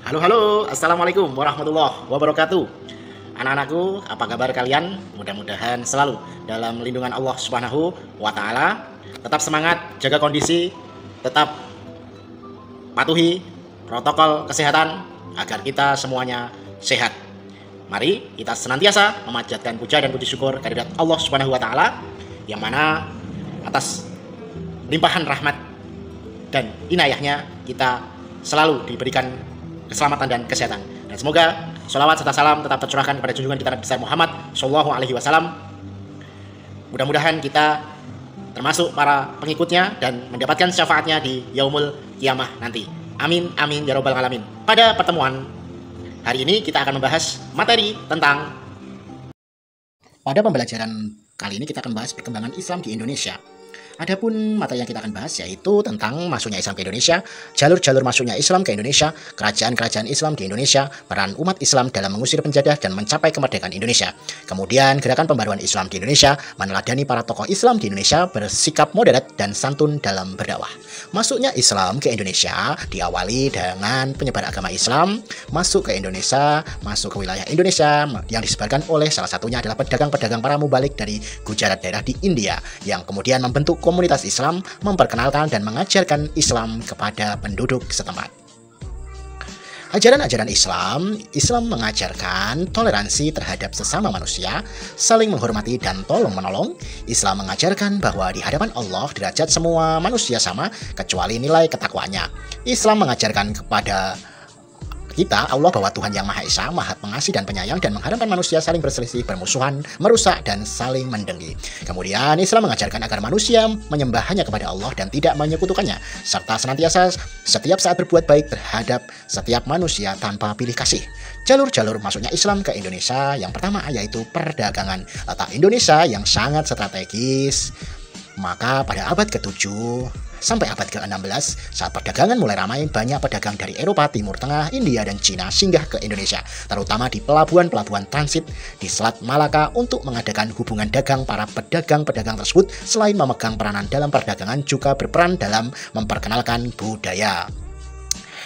Halo halo, assalamualaikum warahmatullahi wabarakatuh. Anak-anakku, apa kabar kalian? Mudah-mudahan selalu dalam lindungan Allah Subhanahu wa Ta'ala. Tetap semangat, jaga kondisi, tetap patuhi protokol kesehatan agar kita semuanya sehat. Mari kita senantiasa memanjatkan puja dan puji syukur kehadirat Allah Subhanahu wa Ta'ala, yang mana atas limpahan rahmat dan inayahnya kita selalu diberikan keselamatan dan kesehatan. Dan semoga sholawat serta salam tetap tercurahkan kepada junjungan kita Nabi besar Muhammad Shallallahu Alaihi Wasallam. Mudah-mudahan kita termasuk para pengikutnya dan mendapatkan syafaatnya di yaumul kiamah nanti. Amin amin ya robbal alamin. Pada pertemuan hari ini kita akan membahas materi tentang, pada pembelajaran kali ini kita akan bahas perkembangan Islam di Indonesia. Adapun materi yang kita akan bahas yaitu tentang masuknya Islam ke Indonesia, jalur-jalur masuknya Islam ke Indonesia, kerajaan-kerajaan Islam di Indonesia, peran umat Islam dalam mengusir penjajah dan mencapai kemerdekaan Indonesia. Kemudian gerakan pembaruan Islam di Indonesia, meneladani para tokoh Islam di Indonesia bersikap moderat dan santun dalam berdakwah. Masuknya Islam ke Indonesia diawali dengan penyebar agama Islam masuk ke Indonesia, masuk ke wilayah Indonesia yang disebarkan oleh salah satunya adalah pedagang-pedagang para mubalik dari Gujarat daerah di India yang kemudian membentuk komunitas Islam, memperkenalkan dan mengajarkan Islam kepada penduduk setempat. Ajaran-ajaran Islam mengajarkan toleransi terhadap sesama manusia, saling menghormati dan tolong-menolong. Islam mengajarkan bahwa di hadapan Allah derajat semua manusia sama kecuali nilai ketakwaannya. Islam mengajarkan kepada kita Allah bahwa Tuhan yang Maha Esa, Maha Pengasih dan Penyayang, dan mengharamkan manusia saling berselisih, bermusuhan, merusak dan saling mendengki. Kemudian Islam mengajarkan agar manusia menyembah hanya kepada Allah dan tidak menyekutukannya, serta senantiasa setiap saat berbuat baik terhadap setiap manusia tanpa pilih kasih. Jalur-jalur masuknya Islam ke Indonesia yang pertama yaitu perdagangan. Letak Indonesia yang sangat strategis, maka pada abad ke-7 sampai abad ke-16, saat perdagangan mulai ramai, banyak pedagang dari Eropa, Timur Tengah, India, dan Cina singgah ke Indonesia, terutama di pelabuhan-pelabuhan transit di Selat Malaka untuk mengadakan hubungan dagang. Para pedagang-pedagang tersebut selain memegang peranan dalam perdagangan juga berperan dalam memperkenalkan budaya.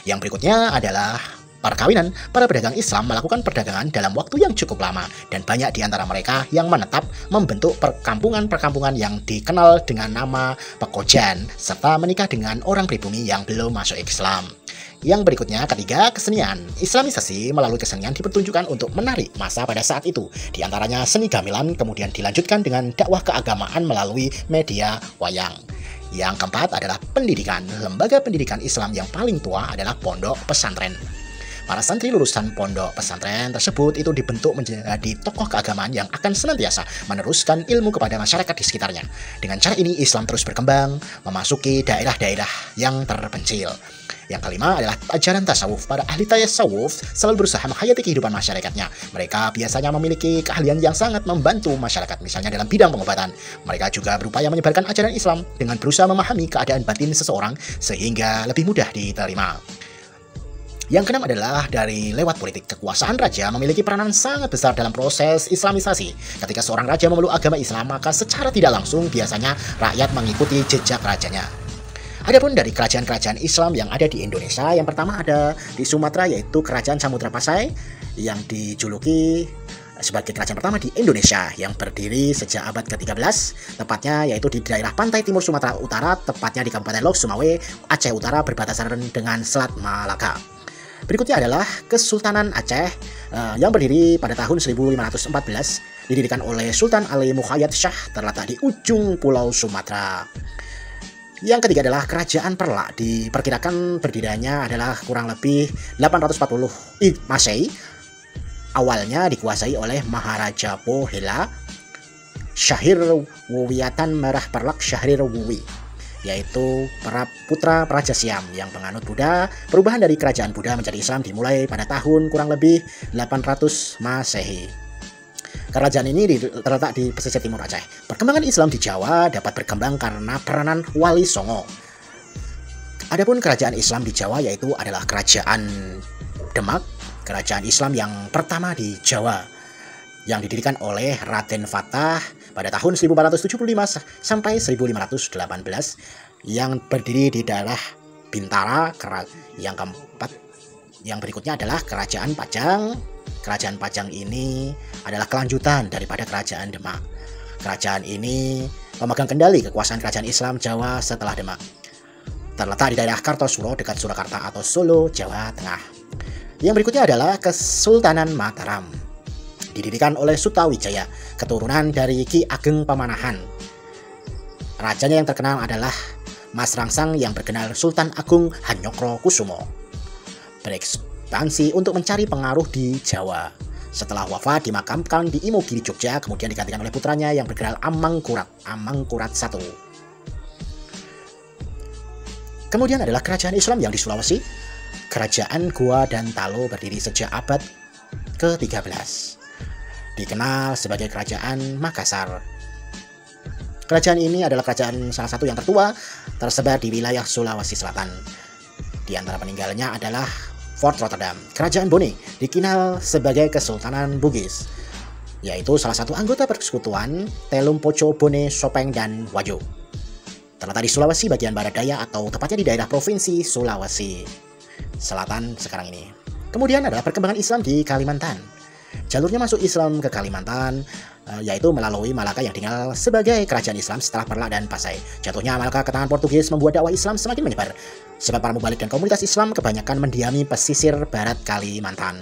Yang berikutnya adalah perkawinan. Para pedagang Islam melakukan perdagangan dalam waktu yang cukup lama dan banyak di antara mereka yang menetap membentuk perkampungan-perkampungan yang dikenal dengan nama pekojan serta menikah dengan orang pribumi yang belum masuk Islam. Yang berikutnya, ketiga, kesenian. Islamisasi melalui kesenian dipertunjukkan untuk menarik massa pada saat itu. Di antaranya seni gamelan, kemudian dilanjutkan dengan dakwah keagamaan melalui media wayang. Yang keempat adalah pendidikan. Lembaga pendidikan Islam yang paling tua adalah pondok pesantren. Para santri lulusan pondok pesantren tersebut itu dibentuk menjadi tokoh keagamaan yang akan senantiasa meneruskan ilmu kepada masyarakat di sekitarnya. Dengan cara ini Islam terus berkembang, memasuki daerah-daerah yang terpencil. Yang kelima adalah ajaran tasawuf. Para ahli tasawuf selalu berusaha menghayati kehidupan masyarakatnya. Mereka biasanya memiliki keahlian yang sangat membantu masyarakat, misalnya dalam bidang pengobatan. Mereka juga berupaya menyebarkan ajaran Islam dengan berusaha memahami keadaan batin seseorang sehingga lebih mudah diterima. Yang keenam adalah dari lewat politik. Kekuasaan raja memiliki peranan sangat besar dalam proses Islamisasi. Ketika seorang raja memeluk agama Islam, maka secara tidak langsung biasanya rakyat mengikuti jejak rajanya. Adapun dari kerajaan-kerajaan Islam yang ada di Indonesia, yang pertama ada di Sumatera yaitu Kerajaan Samudra Pasai yang dijuluki sebagai kerajaan pertama di Indonesia yang berdiri sejak abad ke-13, tepatnya yaitu di daerah pantai timur Sumatera Utara, tepatnya di Kabupaten Lok Sumawe, Aceh Utara, berbatasan dengan Selat Malaka. Berikutnya adalah Kesultanan Aceh yang berdiri pada tahun 1514, didirikan oleh Sultan Ali Muqayyad Shah, terletak di ujung pulau Sumatera. Yang ketiga adalah Kerajaan Perlak, diperkirakan berdirinya adalah kurang lebih 840 Masehi. Awalnya dikuasai oleh Maharaja Pohela Syahrir-Wuwiatan Merah Perlak Syahrir-Wuwi, yaitu para putra Praja Siam yang penganut Buddha. Perubahan dari kerajaan Buddha menjadi Islam dimulai pada tahun kurang lebih 800 Masehi. Kerajaan ini terletak di pesisir timur Aceh. Perkembangan Islam di Jawa dapat berkembang karena peranan Wali Songo. Adapun kerajaan Islam di Jawa yaitu adalah Kerajaan Demak, kerajaan Islam yang pertama di Jawa, yang didirikan oleh Raden Fatah pada tahun 1475 sampai 1518, yang berdiri di daerah Bintara. Yang keempat Yang berikutnya adalah Kerajaan Pajang. Kerajaan Pajang ini adalah kelanjutan daripada Kerajaan Demak. Kerajaan ini memegang kendali kekuasaan kerajaan Islam Jawa setelah Demak. Terletak di daerah Kartosuro dekat Surakarta atau Solo, Jawa Tengah. Yang berikutnya adalah Kesultanan Mataram. Didirikan oleh Sutawijaya, keturunan dari Ki Ageng Pamanahan. Rajanya yang terkenal adalah Mas Rangsang yang berkenal Sultan Agung Hanyokro Kusumo. Berekspansi untuk mencari pengaruh di Jawa. Setelah wafat dimakamkan di Imogiri, Jogja, kemudian digantikan oleh putranya yang berkenal Amangkurat I. Kemudian adalah kerajaan Islam yang di Sulawesi. Kerajaan Goa dan Talo berdiri sejak abad ke-13. Dikenal sebagai Kerajaan Makassar. Kerajaan ini adalah kerajaan salah satu yang tertua tersebar di wilayah Sulawesi Selatan. Di antara peninggalannya adalah Fort Rotterdam. Kerajaan Bone dikenal sebagai Kesultanan Bugis, yaitu salah satu anggota persekutuan Telum Poco, Bone, Sopeng, dan Wajo. Terletak di Sulawesi bagian barat daya atau tepatnya di daerah Provinsi Sulawesi Selatan sekarang ini. Kemudian adalah perkembangan Islam di Kalimantan. Jalurnya masuk Islam ke Kalimantan yaitu melalui Malaka yang dikenal sebagai kerajaan Islam setelah Perla dan Pasai. Jatuhnya Malaka ke tangan Portugis membuat dakwah Islam semakin menyebar, sebab para mubalik dan komunitas Islam kebanyakan mendiami pesisir barat Kalimantan.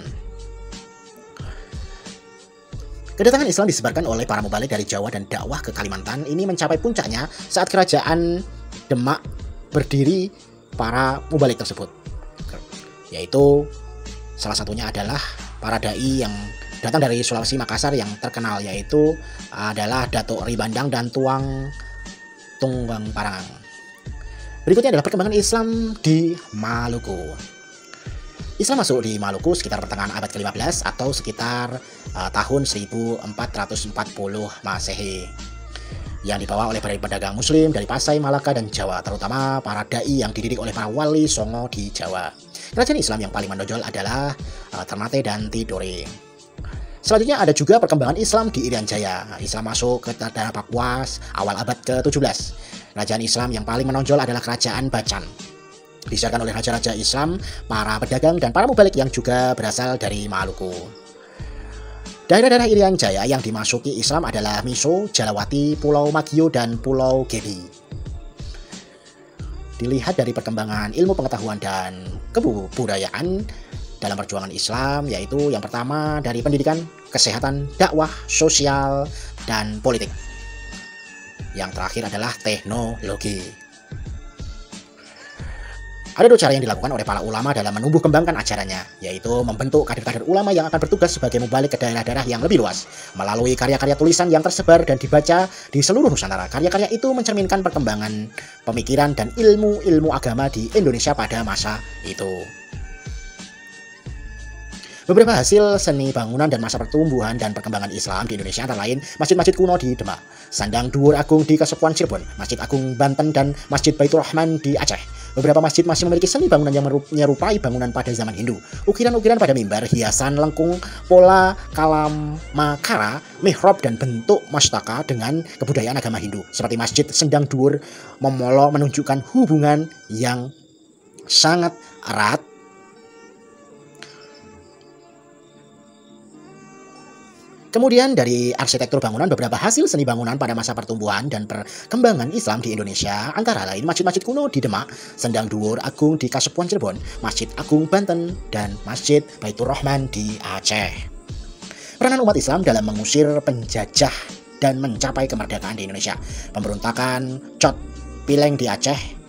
Kedatangan Islam disebarkan oleh para mubalik dari Jawa dan dakwah ke Kalimantan ini mencapai puncaknya saat kerajaan Demak berdiri para mubalik tersebut, yaitu salah satunya adalah para dai yang datang dari Sulawesi Makassar yang terkenal, yaitu adalah Datuk Ribandang dan Tuang Tunggang Parang. Berikutnya adalah perkembangan Islam di Maluku. Islam masuk di Maluku sekitar pertengahan abad ke-15 atau sekitar tahun 1440 Masehi, yang dibawa oleh para pedagang muslim dari Pasai, Malaka, dan Jawa, terutama para dai yang dididik oleh para wali songo di Jawa. Kerajaan Islam yang paling menonjol adalah Ternate dan Tidore. Selanjutnya ada juga perkembangan Islam di Irian Jaya. Islam masuk ke daerah Pakuas awal abad ke-17. Kerajaan Islam yang paling menonjol adalah Kerajaan Bacan. Disiarkan oleh raja-raja Islam, para pedagang, dan para mubalik yang juga berasal dari Maluku. Daerah-daerah Irian Jaya yang dimasuki Islam adalah Miso, Jalawati, Pulau Magio, dan Pulau Gebi. Dilihat dari perkembangan ilmu pengetahuan dan kebudayaan dalam perjuangan Islam, yaitu yang pertama dari pendidikan, kesehatan, dakwah, sosial, dan politik. Yang terakhir adalah teknologi. Ada dua cara yang dilakukan oleh para ulama dalam menumbuh kembangkan ajarannya, yaitu membentuk kader-kader ulama yang akan bertugas sebagai mubalik ke daerah-daerah yang lebih luas, melalui karya-karya tulisan yang tersebar dan dibaca di seluruh Nusantara. Karya-karya itu mencerminkan perkembangan pemikiran dan ilmu-ilmu agama di Indonesia pada masa itu. Beberapa hasil seni bangunan dan masa pertumbuhan dan perkembangan Islam di Indonesia antara lain masjid-masjid kuno di Demak, Sandang Dhuwur Agung di Kasepuan Cirebon, Masjid Agung Banten, dan Masjid Baitur Rahman di Aceh. Beberapa masjid masih memiliki seni bangunan yang menyerupai bangunan pada zaman Hindu. Ukiran-ukiran pada mimbar, hiasan lengkung, pola kalamakara, mihrab, dan bentuk mastaka dengan kebudayaan agama Hindu seperti Masjid Sendang Dhuwur Momolo menunjukkan hubungan yang sangat erat Kemudian dari arsitektur bangunan, beberapa hasil seni bangunan pada masa pertumbuhan dan perkembangan Islam di Indonesia antara lain masjid-masjid kuno di Demak, Sendang Dhuwur Agung di Kasepuan Cirebon, Masjid Agung Banten, dan Masjid Baitur Rahman di Aceh. Peranan umat Islam dalam mengusir penjajah dan mencapai kemerdekaan di Indonesia. Pemberontakan Cot Pileng di Aceh.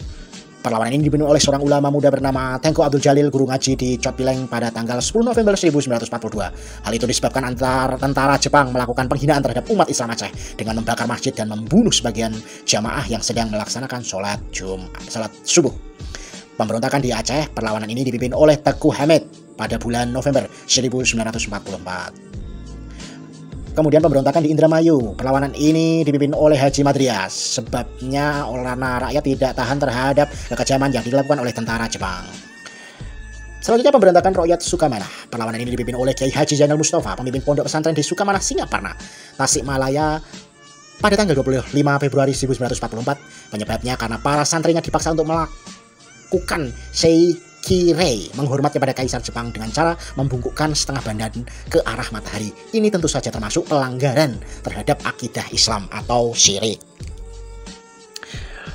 Perlawanan ini dipimpin oleh seorang ulama muda bernama Tengku Abdul Jalil, guru ngaji di Cot Pileng pada tanggal 10 November 1942. Hal itu disebabkan tentara Jepang melakukan penghinaan terhadap umat Islam Aceh dengan membakar masjid dan membunuh sebagian jamaah yang sedang melaksanakan sholat subuh. Pemberontakan di Aceh, perlawanan ini dipimpin oleh Teguh Hamid pada bulan November 1944. Kemudian pemberontakan di Indramayu, perlawanan ini dipimpin oleh Haji Madrias. Sebabnya karena rakyat tidak tahan terhadap kekejaman yang dilakukan oleh tentara Jepang. Selanjutnya pemberontakan Rakyat Sukamanah. Perlawanan ini dipimpin oleh Kiai Haji Zainal Mustafa, pemimpin pondok pesantren di Sukamanah, Singaparna, Tasikmalaya pada tanggal 25 Februari 1944. Penyebabnya karena para santrinya dipaksa untuk melakukan Kirei menghormat kepada Kaisar Jepang dengan cara membungkukkan setengah badan ke arah matahari. Ini tentu saja termasuk pelanggaran terhadap akidah Islam atau syirik.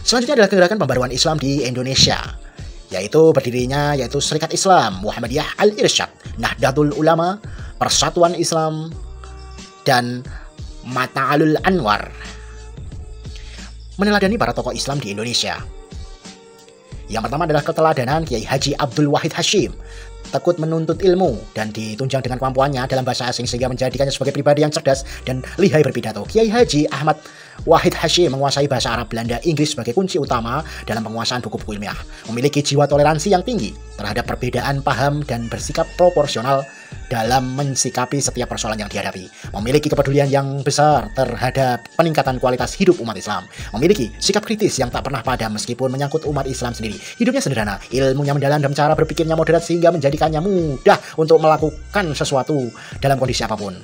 Selanjutnya adalah gerakan pembaruan Islam di Indonesia, yaitu Serikat Islam Muhammadiyah Al-Irsyad, Nahdlatul Ulama, Persatuan Islam, dan Mata'alul Anwar. Meneladani para tokoh Islam di Indonesia. Yang pertama adalah keteladanan Kiai Haji Abdul Wahid Hasyim, tekun menuntut ilmu dan ditunjang dengan kemampuannya dalam bahasa asing sehingga menjadikannya sebagai pribadi yang cerdas dan lihai berpidato. Kiai Haji Ahmad Wahid Hasyim menguasai bahasa Arab, Belanda, Inggris sebagai kunci utama dalam penguasaan buku-buku ilmiah. Memiliki jiwa toleransi yang tinggi terhadap perbedaan paham dan bersikap proporsional dalam mensikapi setiap persoalan yang dihadapi. Memiliki kepedulian yang besar terhadap peningkatan kualitas hidup umat Islam. Memiliki sikap kritis yang tak pernah padam meskipun menyangkut umat Islam sendiri. Hidupnya sederhana, ilmunya mendalam dan cara berpikirnya moderat sehingga menjadikannya mudah untuk melakukan sesuatu dalam kondisi apapun.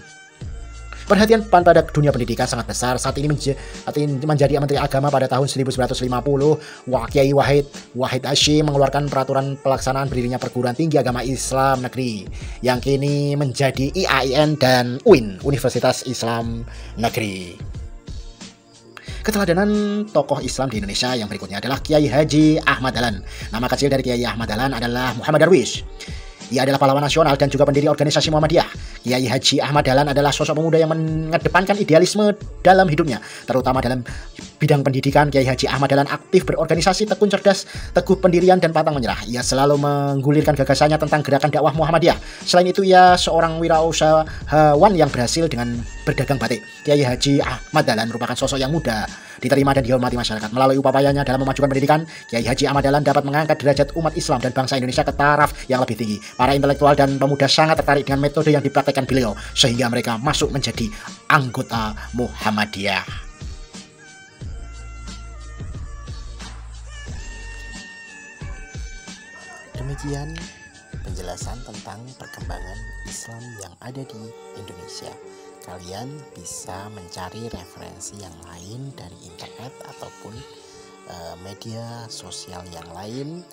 Perhatian PAN pada dunia pendidikan sangat besar. Saat ini menjadi Menteri Agama pada tahun 1950, Kiai Wahid Hasyim mengeluarkan peraturan pelaksanaan berdirinya perguruan tinggi agama Islam negeri yang kini menjadi IAIN dan UIN, Universitas Islam Negeri. Keteladanan tokoh Islam di Indonesia yang berikutnya adalah Kiai Haji Ahmad Dahlan. Nama kecil dari Kiai Ahmad Dahlan adalah Muhammad Darwish. Ia adalah pahlawan nasional dan juga pendiri organisasi Muhammadiyah. Kiai Haji Ahmad Dahlan adalah sosok pemuda yang mengedepankan idealisme dalam hidupnya, terutama dalam bidang pendidikan. Kiai Haji Ahmad Dahlan aktif berorganisasi, tekun cerdas, teguh pendirian, dan pantang menyerah. Ia selalu menggulirkan gagasannya tentang gerakan dakwah Muhammadiyah. Selain itu, ia seorang wirausahawan yang berhasil dengan berdagang batik. Kiai Haji Ahmad Dahlan merupakan sosok yang muda, diterima dan dihormati masyarakat. Melalui upayanya dalam memajukan pendidikan, Kiai Haji Ahmad Dahlan dapat mengangkat derajat umat Islam dan bangsa Indonesia ke taraf yang lebih tinggi. Para intelektual dan pemuda sangat tertarik dengan metode yang dipraktekkan beliau, sehingga mereka masuk menjadi anggota Muhammadiyah. Demikian penjelasan tentang perkembangan Islam yang ada di Indonesia. Kalian bisa mencari referensi yang lain dari internet ataupun media sosial yang lain.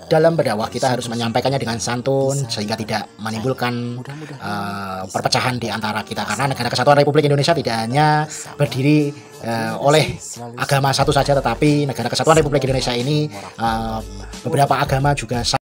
Dalam berdakwah kita harus menyampaikannya dengan santun sehingga tidak menimbulkan perpecahan di antara kita, karena Negara Kesatuan Republik Indonesia tidak hanya berdiri oleh agama satu saja, tetapi Negara Kesatuan Republik Indonesia ini beberapa agama juga